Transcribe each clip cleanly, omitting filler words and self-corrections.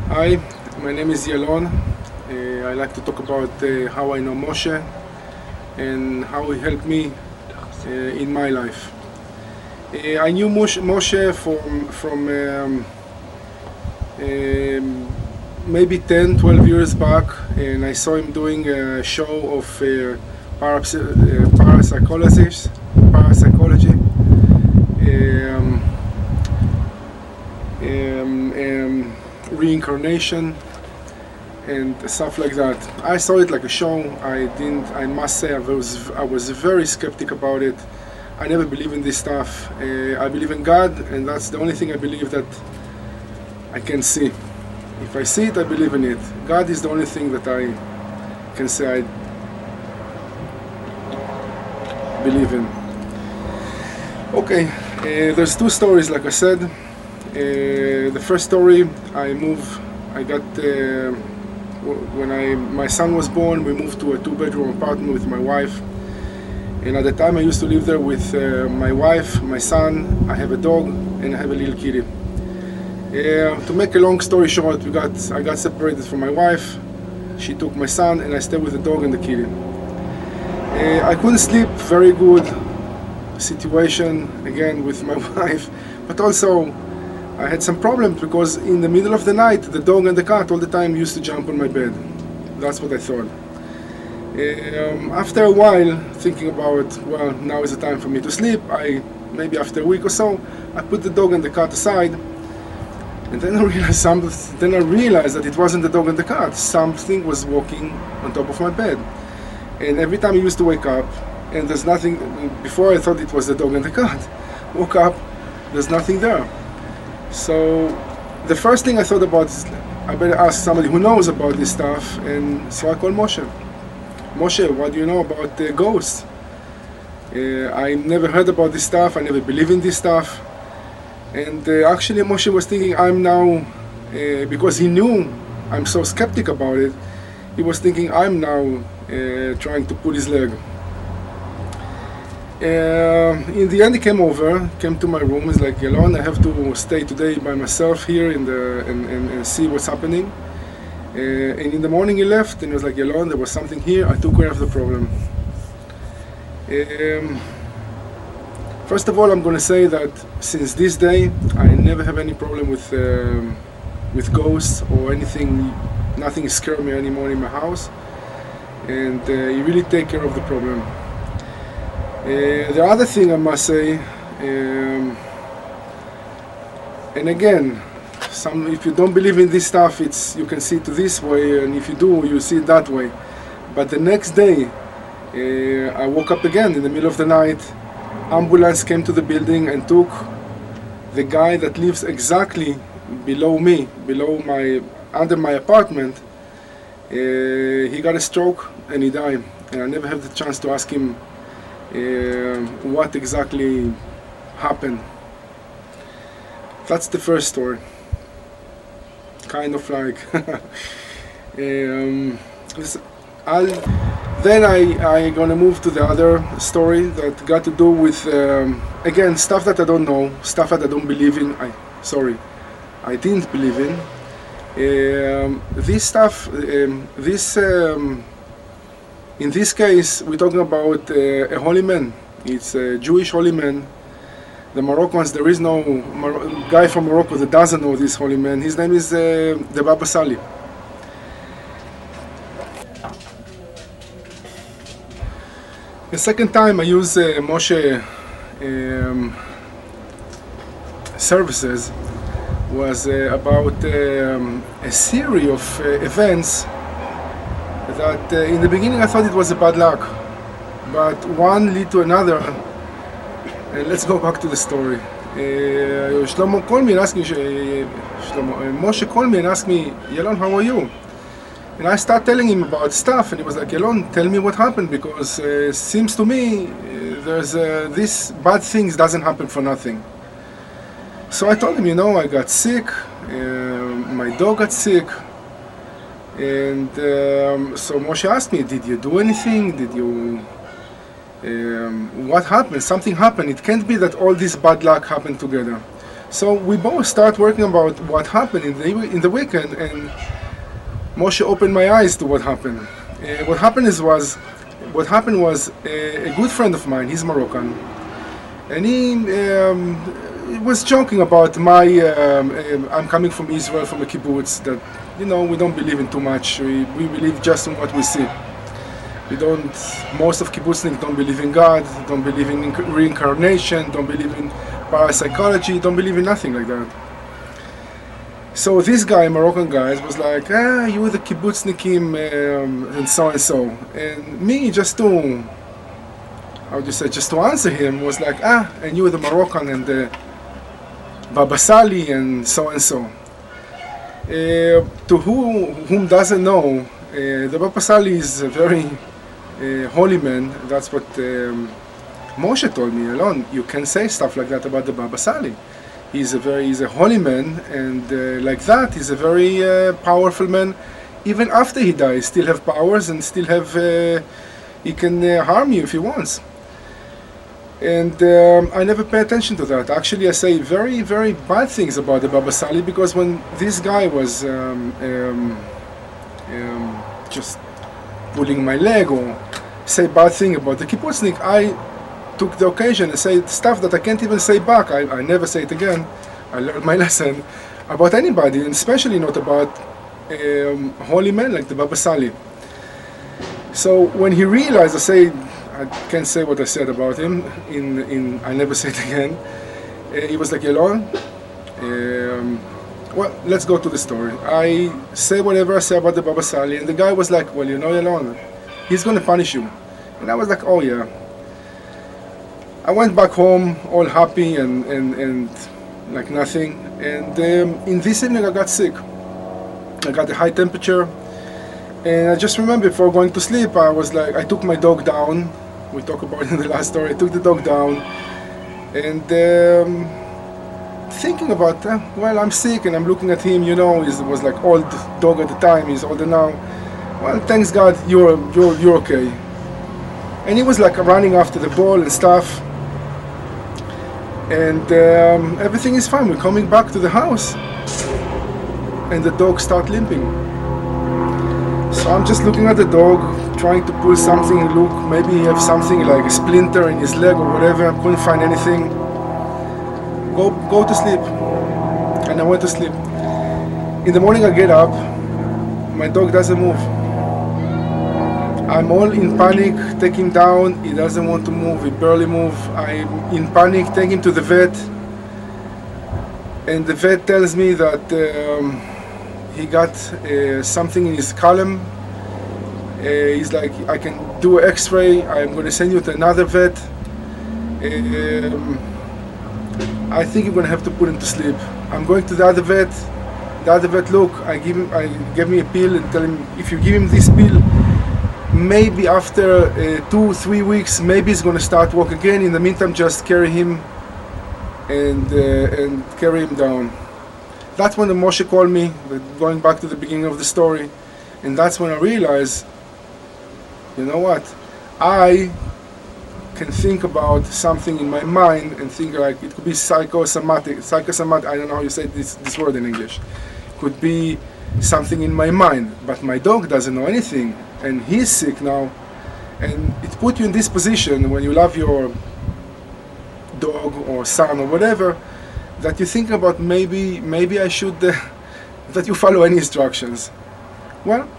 Hi, my name is Yalon. I like to talk about how I know Moshe and how he helped me in my life. I knew Moshe from maybe 10, 12 years back, and I saw him doing a show of parapsychology. Reincarnation and stuff like that. I saw it like a show. I must say I was very skeptic about it. I never believe in this stuff. I believe in God, and that's the only thing I believe that I can see. If I see it, I believe in it. God is the only thing that I can say I believe in. Okay, there's two stories, like I said. The first story, when my son was born, we moved to a two-bedroom apartment with my wife. And at the time I used to live there with my wife, my son, I have a dog, and I have a little kitty. To make a long story short, I got separated from my wife. She took my son, and I stayed with the dog and the kitty. I couldn't sleep, very good situation, again, with my wife, but also I had some problems because in the middle of the night, the dog and the cat all the time used to jump on my bed. That's what I thought. After a while, thinking about, well, now is the time for me to sleep, maybe after a week or so, I put the dog and the cat aside, and then I realized that it wasn't the dog and the cat. Something was walking on top of my bed. And every time I used to wake up, and there's nothing, before I thought it was the dog and the cat, woke up, there's nothing there. So the first thing I thought about is I better ask somebody who knows about this stuff, and so I called Moshe. Moshe, what do you know about ghosts? I never heard about this stuff, I never believed in this stuff. And actually Moshe was thinking I'm now, because he knew I'm so skeptic about it, he was thinking I'm now trying to pull his leg. In the end, he came to my room. He's like, Yalon, I have to stay today by myself here and see what's happening. And in the morning he left, and he was like, Yalon, there was something here. I took care of the problem. First of all, I'm going to say that since this day, I never have any problem with ghosts or anything. Nothing scares me anymore in my house, and you really take care of the problem. The other thing I must say, and again, if you don't believe in this stuff, you can see it this way, and if you do, you see it that way. But the next day, I woke up again in the middle of the night. Ambulance came to the building and took the guy that lives exactly below me, under my apartment. He got a stroke and he died, and I never had the chance to ask him what exactly happened. That's the first story. Kind of like then I'm gonna move to the other story that got to do with again, stuff that I don't know, stuff that I don't believe in. I didn't believe in. This stuff, in this case, we're talking about a holy man. It's a Jewish holy man. The Moroccans, there is no guy from Morocco that doesn't know this holy man. His name is the Baba Sali. The second time I use Moshe services was about a series of events that in the beginning I thought it was a bad luck, but one lead to another. Let's go back to the story. Moshe called me and asked me, Yalon, how are you? And I started telling him about stuff, and he was like, Yalon, tell me what happened, because it seems to me there's this bad things doesn't happen for nothing. So I told him, you know, I got sick, my dog got sick, and so Moshe asked me, did you do anything? Did you what happened? Something happened. It can't be that all this bad luck happened together. So we both start working about what happened in the weekend, and Moshe opened my eyes to what happened. What happened was a good friend of mine. He's Moroccan, and he was joking about I'm coming from Israel, from a kibbutz, that we don't believe in too much. We believe just in what we see. Most of kibbutzniks don't believe in God, don't believe in reincarnation, don't believe in parapsychology, don't believe in nothing like that. So this guy, Moroccan guy, was like, you the kibbutznikim and so and so. And me, just to answer him, was like, and you the Moroccan and the Baba Sali and so and so. To whom doesn't know, the Baba Sali is a very holy man. That's what Moshe told me. Alone, you can say stuff like that about the Baba Sali. He's a holy man, and like that, he's a very powerful man. Even after he dies, still have powers and still have. He can harm you if he wants. And I never pay attention to that. Actually, I say very, very bad things about the Baba Sali, because when this guy was just pulling my leg or say bad thing about the kibbutznik, I took the occasion and say stuff that I can't even say back. I never say it again. I learned my lesson about anybody, and especially not about holy men like the Baba Sali. So when he realized, I can't say what I said about him. I never say it again. He was like, Yalon, well, let's go to the story. I say whatever I say about the Baba Sali, and the guy was like, well, Yalon, he's going to punish you. And I was like, oh yeah. I went back home all happy and like nothing. And in this evening I got sick. I got a high temperature. And I just remember before going to sleep, I took my dog down. We talked about it in the last story. I took the dog down. And thinking about, well, I'm sick and I'm looking at him, he was like old dog at the time, he's older now. Well, thanks God, you're okay. And he was like running after the ball and stuff. And everything is fine. We're coming back to the house, and the dog starts limping. So I'm just looking at the dog, trying to pull something and look. Maybe he has something like a splinter in his leg or whatever. I couldn't find anything. Go to sleep. And I went to sleep. In the morning I get up. My dog doesn't move. I'm all in panic, take him down, he doesn't want to move, he barely moves. I'm in panic, take him to the vet, and the vet tells me that he got something in his column. He's like, I can do an x-ray, I'm going to send you to another vet. I think you're going to have to put him to sleep. I'm going to the other vet. The other vet, look, I gave me a pill and tell him, if you give him this pill, maybe after 2-3 weeks, maybe he's going to start walk again. In the meantime, just carry him and carry him down. That's when the Moshe called me, going back to the beginning of the story, and that's when I realized, you know what, I can think about something in my mind and think like it could be psychosomatic, I don't know how you say this word in English. It could be something in my mind, but my dog doesn't know anything, and he's sick now, and it put you in this position when you love your dog or son or whatever, that you think about maybe I should that you follow any instructions. Well,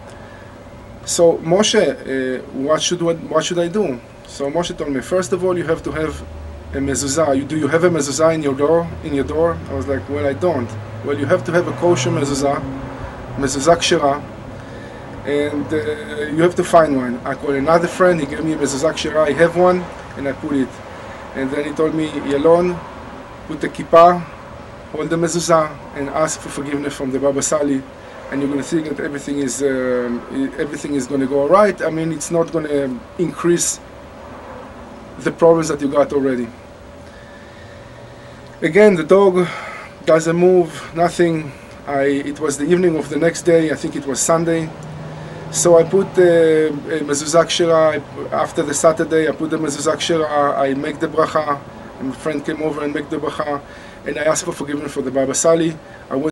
so Moshe, what should I do? So Moshe told me, first of all, you have to have a mezuzah. Do you have a mezuzah in your door? I was like, well, I don't. Well, you have to have a kosher mezuzah kshera, and you have to find one. I called another friend, he gave me a mezuzah kshera, I have one, and I put it. And then he told me, Yalon, put the kippah, hold the mezuzah, and ask for forgiveness from the Baba Sali, and you're going to think that everything is going to go all right. I mean, it's not going to increase the problems that you got already. Again, the dog doesn't move, nothing. It was the evening of the next day, I think it was Sunday. So I put the mezuzah kshera. After the Saturday, I put the mezuzah kshera, I make the bracha, and my friend came over and make the bracha. and I asked for forgiveness for the Baba Sali. I went